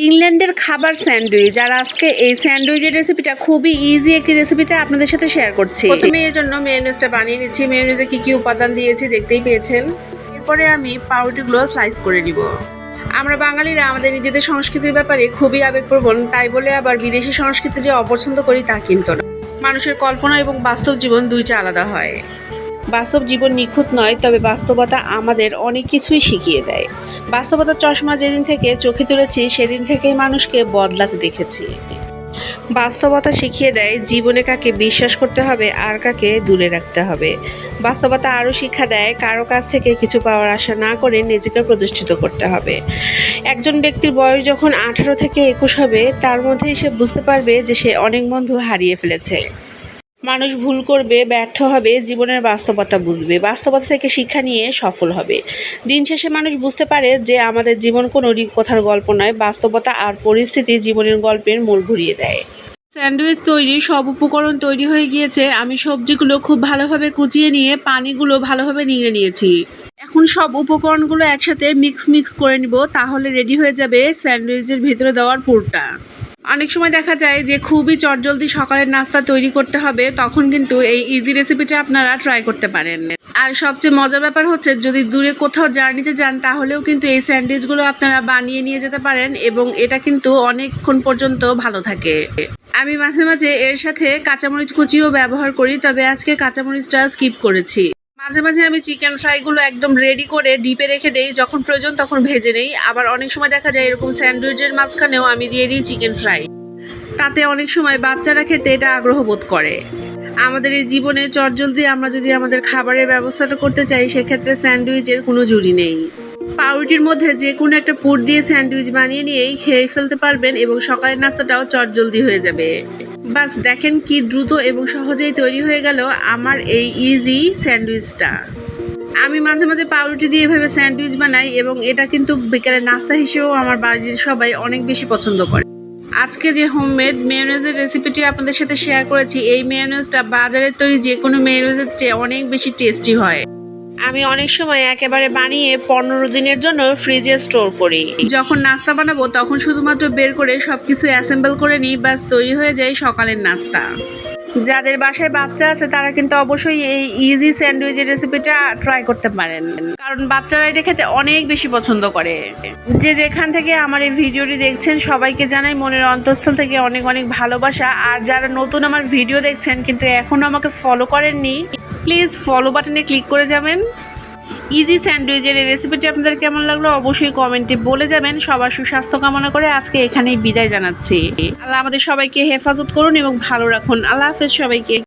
ইংল্যান্ডের খাবার স্যান্ডউইচ, আর আজকে এই স্যান্ডউইচের রেসিপিটা খুবই ইজি একটি রেসিপিতে আপনাদের সাথে শেয়ার করছি। প্রথমে এর জন্য মেয়োনিজটা বানিয়ে নিচ্ছি। মেয়োনিজে কি কি উপাদান দিয়েছি দেখতেই পেয়েছেন। এরপরে আমি পাউরুটিগুলো স্লাইস করে নিব। আমরা বাঙালিরা আমাদের নিজেদের সংস্কৃতির ব্যাপারে খুবই আবেগপ্রবণ, তাই বলে আবার বিদেশি সংস্কৃতি যে অপছন্দ করি তা কিন্তু না। মানুষের কল্পনা এবং বাস্তব জীবন দুইটা আলাদা হয়। বাস্তব জীবন নিখুঁত নয়, তবে বাস্তবতা আমাদের অনেক কিছুই শিখিয়ে দেয়। বাস্তবতার চশমা যেদিন থেকে চোখে তুলেছি সেদিন থেকেই মানুষকে বদলাতে দেখেছি। বাস্তবতা শিখিয়ে দেয় জীবনে কাকে বিশ্বাস করতে হবে আর কাকে দূরে রাখতে হবে। বাস্তবতা আরও শিক্ষা দেয় কারো কাছ থেকে কিছু পাওয়ার আশা না করে নিজেকে প্রতিষ্ঠিত করতে হবে। একজন ব্যক্তির বয়স যখন 18 থেকে 21 হবে, তার মধ্যেই সে বুঝতে পারবে যে সে অনেক বন্ধু হারিয়ে ফেলেছে। মানুষ ভুল করবে, ব্যর্থ হবে, জীবনের বাস্তবতা বুঝবে, বাস্তবতা থেকে শিক্ষা নিয়ে সফল হবে। দিন শেষে মানুষ বুঝতে পারে যে আমাদের জীবন কোনো রূপকথার গল্প নয়, বাস্তবতা আর পরিস্থিতি জীবনের গল্পের মোড় ঘুরিয়ে দেয়। স্যান্ডউইচ তৈরি সব উপকরণ তৈরি হয়ে গিয়েছে। আমি সবজিগুলো খুব ভালোভাবে কুচিয়ে নিয়ে পানিগুলো ভালোভাবে নিয়ে নিয়েছি। এখন সব উপকরণগুলো একসাথে মিক্স করে নিব, তাহলে রেডি হয়ে যাবে স্যান্ডউইচের ভিতরে দেওয়ার পুরটা। অনেক সময় দেখা যায় যে খুবই চটজলদি সকালের নাস্তা তৈরি করতে হবে, তখন কিন্তু এই ইজি রেসিপিটা আপনারা ট্রাই করতে পারেন। আর সবচেয়ে মজার ব্যাপার হচ্ছে, যদি দূরে কোথাও জার্নিতে যান তাহলেও কিন্তু এই স্যান্ডউইচগুলো আপনারা বানিয়ে নিয়ে যেতে পারেন এবং এটা কিন্তু অনেকক্ষণ পর্যন্ত ভালো থাকে। আমি মাঝে মাঝে এর সাথে কাঁচামরিচ কুচিও ব্যবহার করি, তবে আজকে কাঁচামরিচটা স্কিপ করেছি। মাঝে মাঝে আমি চিকেন ফ্রাইগুলো একদম রেডি করে ডিপে রেখে দেই, যখন প্রয়োজন তখন ভেজে নেই। আবার অনেক সময় দেখা যায় এরকম স্যান্ডউইচের মাঝখানেও আমি দিয়ে দিই চিকেন ফ্রাই। তাতে অনেক সময় বাচ্চারা খেতে এটা আগ্রহ বোধ করে। আমাদের এই জীবনে চটজলদি আমরা যদি আমাদের খাবারের ব্যবস্থাটা করতে চাই, সেক্ষেত্রে স্যান্ডউইচের কোনো জুড়ি নেই। পাউরুটির মধ্যে যে কোনো একটা পুর দিয়ে স্যান্ডউইচ বানিয়ে নিয়েই খেয়ে ফেলতে পারবেন এবং সকালের নাস্তাটাও চটজলদি হয়ে যাবে। বাস দেখেন কি দ্রুত এবং সহজেই তৈরি হয়ে গেল আমার এই ইজি স্যান্ডউইচটা। আমি মাঝে মাঝে পাউরুটি দিয়ে এভাবে স্যান্ডউইচ বানাই এবং এটা কিন্তু বিকেলের নাস্তা হিসেবেও আমার বাড়ির সবাই অনেক বেশি পছন্দ করে। আজকে যে হোমমেড মেয়োনিজের রেসিপিটি আপনাদের সাথে শেয়ার করেছি, এই মেয়োনিজটা বাজারের তৈরি যে কোনো মেয়োনিজের চেয়ে অনেক বেশি টেস্টি হয়। আমি অনেক সময় একেবারে বানিয়ে 15 দিনের জন্য ফ্রিজে স্টোর করি। যখন নাস্তা বানাবো তখন শুধুমাত্র বের করে সবকিছু অ্যাসেম্বল করে নিই, ব্যাস তৈরি হয়ে যায় সকালের নাস্তা। যাদের বাসায় বাচ্চা আছে তারা কিন্তু অবশ্যই এই ইজি স্যান্ডউইচের রেসিপিটা ট্রাই করতে পারেন, কারণ বাচ্চারা এটা খেতে অনেক বেশি পছন্দ করে। যে যেখান থেকে আমার এই ভিডিওটি দেখছেন সবাইকে জানাই মনের অন্তঃস্থল থেকে অনেক অনেক ভালোবাসা। আর যারা নতুন আমার ভিডিও দেখছেন কিন্তু এখনও আমাকে ফলো করেননি, প্লিজ ফলো বাটনে ক্লিক করে যাবেন। ইজি স্যান্ডউইচের এই রেসিপিটি আপনাদের কেমন লাগলো অবশ্যই কমেন্টে বলে যাবেন। সবার সুস্বাস্থ্য কামনা করে আজকে এখানেই বিদায় জানাচ্ছি। আল্লাহ আমাদের সবাইকে হেফাজত করুন এবং ভালো রাখুন। আল্লাহ হাফেজ সবাইকে।